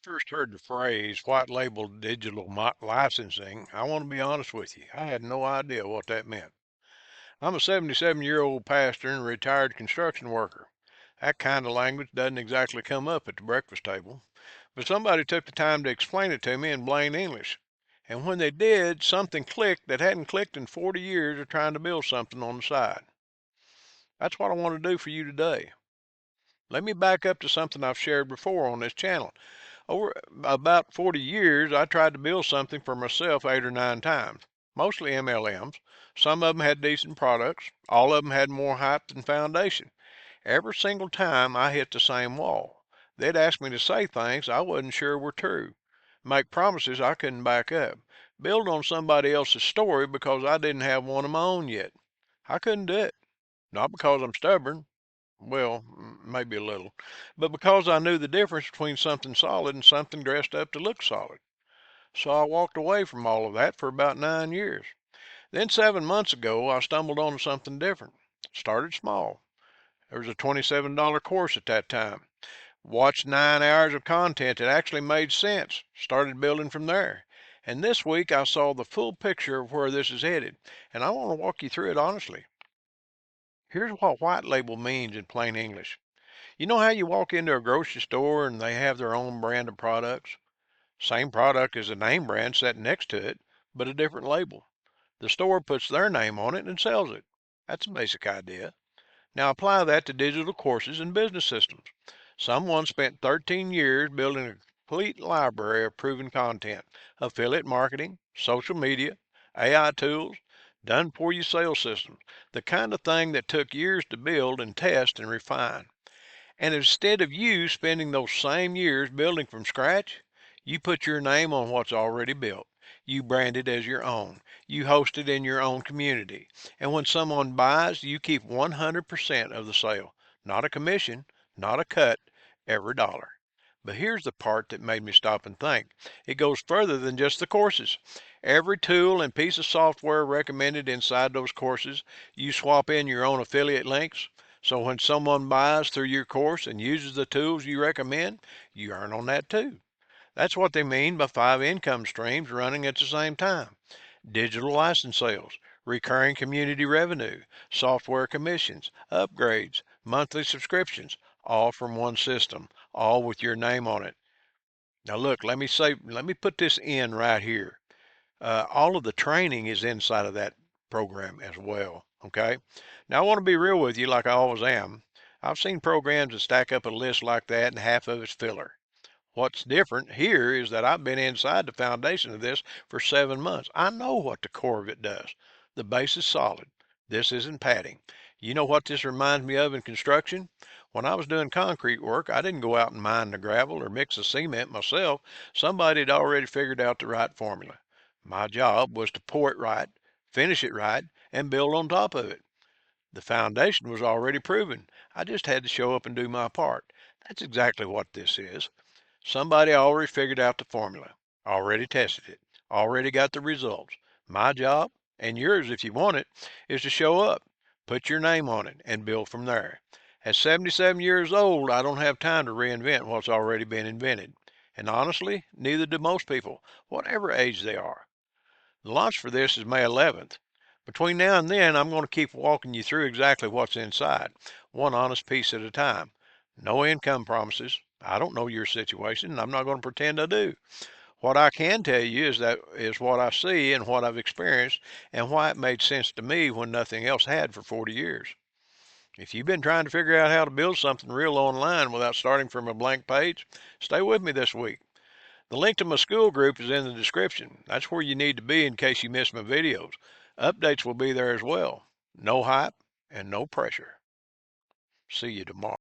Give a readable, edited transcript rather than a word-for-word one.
First heard the phrase white label digital licensing, I want to be honest with you. I had no idea what that meant. I'm a 77-year-old pastor and retired construction worker. That kind of language doesn't exactly come up at the breakfast table. But somebody took the time to explain it to me in plain English. And when they did, something clicked that hadn't clicked in 40 years of trying to build something on the side. That's what I want to do for you today. Let me back up to something I've shared before on this channel. Over about 40 years, I tried to build something for myself 8 or 9 times, mostly MLMs. Some of them had decent products. All of them had more hype than foundation. Every single time I hit the same wall. They'd ask me to say things I wasn't sure were true, make promises I couldn't back up, build on somebody else's story because I didn't have one of my own yet. I couldn't do it. Not because I'm stubborn. Well, maybe a little, but because I knew the difference between something solid and something dressed up to look solid. So I walked away from all of that for about 9 years. Then 7 months ago, I stumbled on something different. Started small. There was a $27 course at that time. Watched 9 hours of content that actually made sense. Started building from there. And this week I saw the full picture of where this is headed. And I want to walk you through it honestly. Here's what white label means in plain English. You know how you walk into a grocery store and they have their own brand of products? Same product as a name brand set next to it, but a different label. The store puts their name on it and sells it. That's a basic idea. Now apply that to digital courses and business systems. Someone spent 13 years building a complete library of proven content, affiliate marketing, social media, AI tools, done for you sales systems, the kind of thing that took years to build and test and refine. And instead of you spending those same years building from scratch, you put your name on what's already built. You brand it as your own. You host it in your own community. And when someone buys, you keep 100% of the sale. Not a commission, not a cut, every dollar. But here's the part that made me stop and think. It goes further than just the courses. Every tool and piece of software recommended inside those courses, you swap in your own affiliate links. So when someone buys through your course and uses the tools you recommend, you earn on that too. That's what they mean by 5 income streams running at the same time. Digital license sales, recurring community revenue, software commissions, upgrades, monthly subscriptions, all from one system, all with your name on it. Now look, let me put this in right here. All of the training is inside of that program as well. Okay. Now I want to be real with you like I always am. I've seen programs that stack up a list like that and half of it's filler. What's different here is that I've been inside the foundation of this for 7 months. I know what the core of it does. The base is solid. This isn't padding. You know what this reminds me of in construction? When I was doing concrete work, I didn't go out and mine the gravel or mix the cement myself. Somebody had already figured out the right formula. My job was to pour it right, finish it right, and build on top of it. The foundation was already proven. I just had to show up and do my part. That's exactly what this is. Somebody already figured out the formula, already tested it, already got the results. My job, and yours if you want it, is to show up, put your name on it, and build from there. At 77 years old, I don't have time to reinvent what's already been invented. And honestly, neither do most people, whatever age they are. The launch for this is May 11th. Between now and then, I'm going to keep walking you through exactly what's inside, one honest piece at a time. No income promises. I don't know your situation, and I'm not going to pretend I do. What I can tell you is what I see and what I've experienced and why it made sense to me when nothing else had for 40 years. If you've been trying to figure out how to build something real online without starting from a blank page, stay with me this week. The link to my Skool group is in the description. That's where you need to be in case you miss my videos. Updates will be there as well. No hype and no pressure. See you tomorrow.